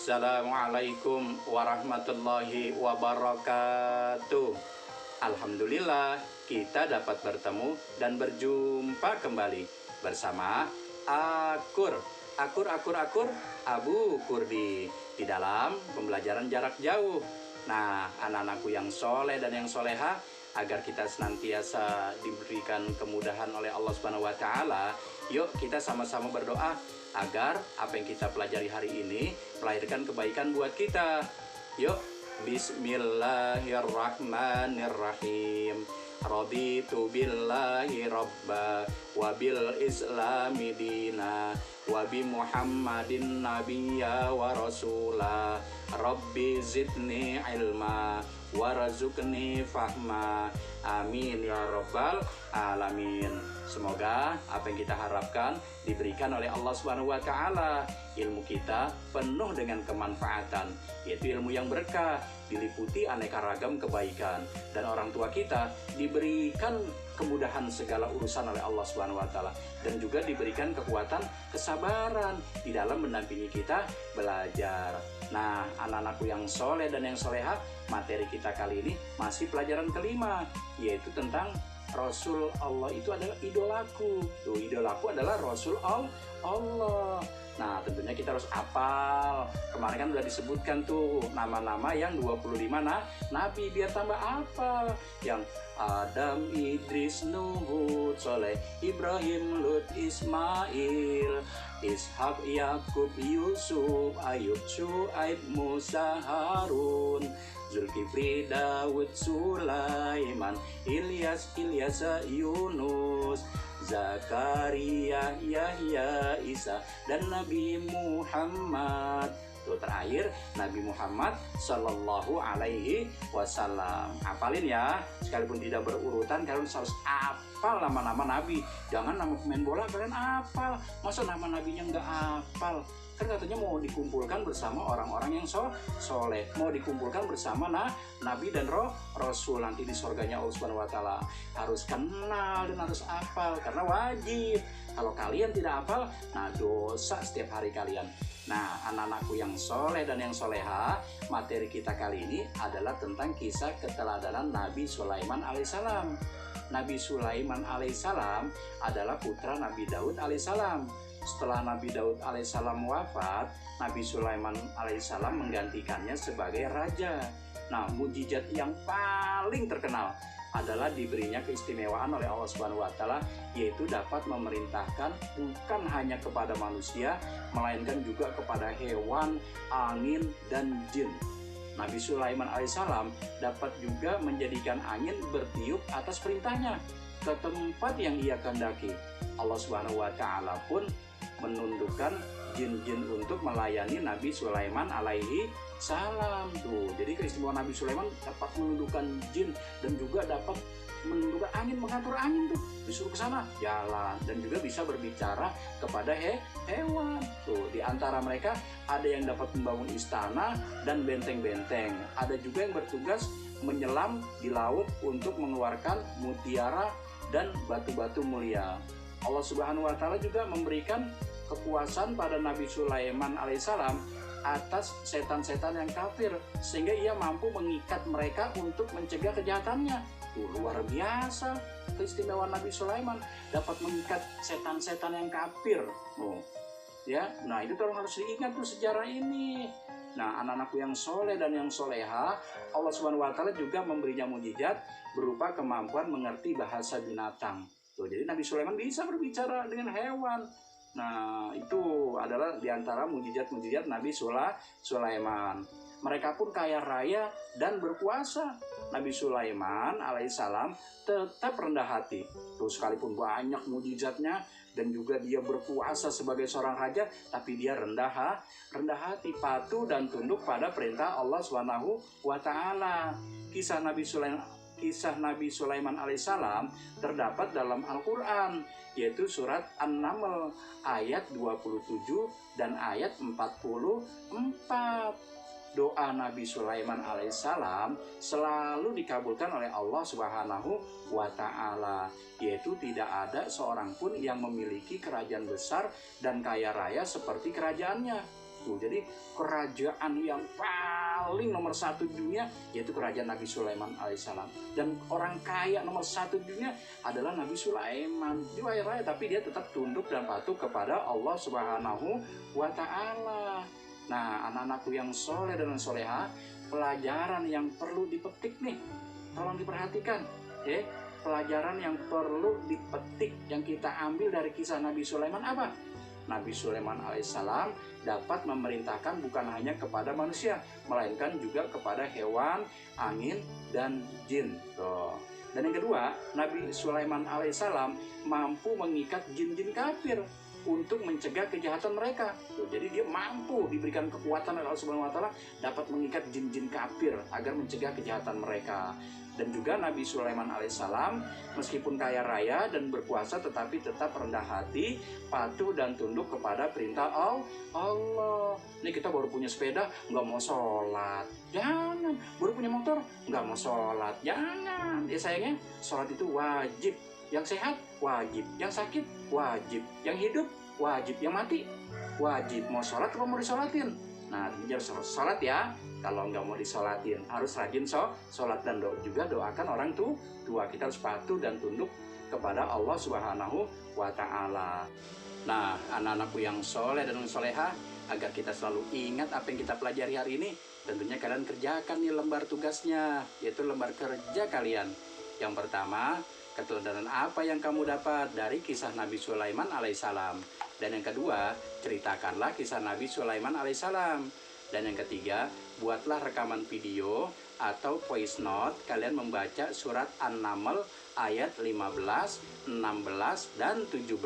Assalamualaikum warahmatullahi wabarakatuh. Alhamdulillah kita dapat bertemu dan berjumpa kembali bersama Akur Abu Kurdi di dalam pembelajaran jarak jauh. Nah, anak-anakku yang soleh dan yang soleha, agar kita senantiasa diberikan kemudahan oleh Allah Subhanahu wa Ta'ala, yuk kita sama-sama berdoa agar apa yang kita pelajari hari ini melahirkan kebaikan buat kita. Yuk, bismillahirrahmanirrahim. Raditu billahi rabba wa bil islami dina wa bi muhammadin nabiyya wa rasula. Rabbi zidni ilma warzuqni fahma. Amin ya rabbal alamin. Semoga apa yang kita harapkan diberikan oleh Allah Subhanahu wa Ta'ala. Ilmu kita penuh dengan kemanfaatan, yaitu ilmu yang berkah, diliputi aneka ragam kebaikan, dan orang tua kita diberikan kemudahan segala urusan oleh Allah Subhanahu wa Ta'ala, dan juga diberikan kekuatan kesabaran di dalam mendampingi kita belajar. Nah, anak-anakku yang soleh dan yang soleha, materi kita kali ini masih pelajaran kelima, yaitu tentang Rasul Allah itu adalah idolaku. Tuh, idolaku adalah Rasul Allah. Nah, tentunya kita harus hafal. Kemarin kan udah disebutkan tuh nama-nama yang 25 nabi, biar tambah hafal. Yang Adam, Idris, Nuh, Hud, Soleh, Ibrahim, Lut, Ismail, Ishak, Yakub, Yusuf, Ayub, Syuaib, Musa, Harun, Zulkifli, Daud, Sulaiman, Ilyas, Yunus, Zakaria, Yahya, Isa, dan Nabi Muhammad. Tuh, terakhir Nabi Muhammad Sallallahu Alaihi Wasallam. Hafalin ya, sekalipun tidak berurutan, kalian harus hafal nama-nama Nabi. Jangan nama pemain bola kalian hafal, masa nama Nabinya nggak hafal? Kan katanya mau dikumpulkan bersama orang-orang yang soleh, mau dikumpulkan bersama Nabi dan Rasul nanti di surganya Allah Subhanahu wa Ta'ala. Harus kenal dan harus hafal, karena wajib. Kalau kalian tidak hafal, nah dosa setiap hari kalian. Nah, anak-anakku yang soleh dan yang soleha, materi kita kali ini adalah tentang kisah keteladanan Nabi Sulaiman alaihissalam. Nabi Sulaiman alaihissalam adalah putra Nabi Daud alaihissalam. Setelah Nabi Daud alaihissalam wafat, Nabi Sulaiman alaihissalam menggantikannya sebagai raja. Nah, mujizat yang paling terkenal adalah diberinya keistimewaan oleh Allah Subhanahu wa Ta'ala, yaitu dapat memerintahkan bukan hanya kepada manusia, melainkan juga kepada hewan, angin, dan jin. Nabi Sulaiman alaihissalam dapat juga menjadikan angin bertiup atas perintahnya ke tempat yang ia kehendaki. Allah Subhanahu wa Ta'ala pun menundukkan jin-jin untuk melayani Nabi Sulaiman alaihi salam. Tuh, jadi keistimewaan Nabi Sulaiman dapat menundukkan jin dan juga dapat menundukkan angin, mengatur angin tuh, disuruh ke sana jalan, dan juga bisa berbicara kepada hewan. Tuh, di antara mereka ada yang dapat membangun istana dan benteng-benteng. Ada juga yang bertugas menyelam di laut untuk mengeluarkan mutiara dan batu-batu mulia. Allah Subhanahu wa Ta'ala juga memberikan kepuasan pada Nabi Sulaiman alaihissalam atas setan-setan yang kafir, sehingga ia mampu mengikat mereka untuk mencegah kejahatannya. Luar biasa keistimewaan Nabi Sulaiman, dapat mengikat setan-setan yang kafir. Ya, nah itu tolong harus diingat tuh sejarah ini. Nah, anak-anakku yang soleh dan yang soleha, Allah Subhanahu wa Ta'ala juga memberinya mujizat berupa kemampuan mengerti bahasa binatang. Tuh, jadi Nabi Sulaiman bisa berbicara dengan hewan. Nah, itu adalah diantara mujizat-mujizat Nabi Sulaiman. Mereka pun kaya raya dan berkuasa. Nabi Sulaiman alaihissalam tetap rendah hati. Tuh, sekalipun banyak mujizatnya dan juga dia berkuasa sebagai seorang raja, tapi dia rendah hati, patuh dan tunduk pada perintah Allah Subhanahu wa Ta'ala. Kisah Nabi Sulaiman alaihissalam terdapat dalam Al-Quran, yaitu surat An-Naml ayat 27 dan ayat 44. Doa Nabi Sulaiman alaihissalam selalu dikabulkan oleh Allah Subhanahu wa Ta'ala, yaitu tidak ada seorang pun yang memiliki kerajaan besar dan kaya raya seperti kerajaannya. tuh. Jadi kerajaan yang paling nomor satu di dunia yaitu kerajaan Nabi Sulaiman alaihissalam. Dan orang kaya nomor satu di dunia adalah Nabi Sulaiman. Dia kaya raya tapi dia tetap tunduk dan patuh kepada Allah Subhanahu wa Ta'ala. Nah, anak-anakku yang soleh dan soleha, pelajaran yang perlu dipetik nih, tolong diperhatikan. Pelajaran yang perlu dipetik yang kita ambil dari kisah Nabi Sulaiman apa? Nabi Sulaiman alaihissalam dapat memerintahkan bukan hanya kepada manusia, melainkan juga kepada hewan, angin, dan jin. Tuh. Dan yang kedua, Nabi Sulaiman alaihissalam mampu mengikat jin-jin kafir untuk mencegah kejahatan mereka. Tuh, jadi dia mampu diberikan kekuatan oleh Allah Subhanahu wa Ta'ala dapat mengikat jin-jin kafir agar mencegah kejahatan mereka. Dan juga Nabi Sulaiman alaihissalam meskipun kaya raya dan berkuasa tetapi tetap rendah hati, patuh dan tunduk kepada perintah Allah. Ini kita baru punya sepeda nggak mau sholat, jangan. Baru punya motor nggak mau sholat, jangan. Ya sayangnya sholat itu wajib. Yang sehat wajib, yang sakit wajib, yang hidup wajib, yang mati wajib. Mau sholat apa mau disolatin? Nah, harus sholat ya. Kalau nggak mau disolatin, harus rajin sholat dan juga doakan orang tua. Kita harus patuh dan tunduk kepada Allah Subhanahu wa Ta'ala. Nah, anak-anakku yang soleh dan soleha, agar kita selalu ingat apa yang kita pelajari hari ini, tentunya kalian kerjakan nih lembar tugasnya, yaitu lembar kerja kalian. Yang pertama, keteladanan apa yang kamu dapat dari kisah Nabi Sulaiman alaihissalam. Dan yang kedua, ceritakanlah kisah Nabi Sulaiman alaihissalam. Dan yang ketiga, buatlah rekaman video atau voice note kalian membaca surat An-Naml ayat 15, 16, dan 17.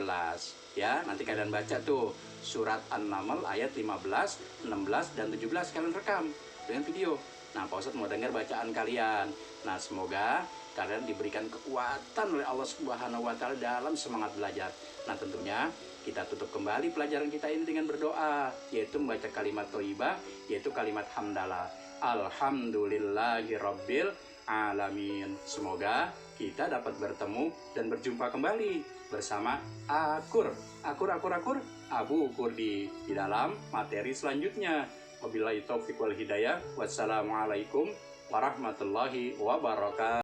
Ya, nanti kalian baca tuh surat An-Naml ayat 15, 16, dan 17 kalian rekam dengan video. Nah, Pak Ustadz mau dengar bacaan kalian. Nah, semoga kalian diberikan kekuatan oleh Allah Subhanahu wa Ta'ala dalam semangat belajar. Nah, tentunya kita tutup kembali pelajaran kita ini dengan berdoa, yaitu membaca kalimat thayyibah, yaitu kalimat hamdalah. Alhamdulillahirabbil alamin. Semoga kita dapat bertemu dan berjumpa kembali bersama Akur Abu Kurdi di dalam materi selanjutnya. Wabillahi taufiq wal hidayah. Wassalamualaikum warahmatullahi wabarakatuh.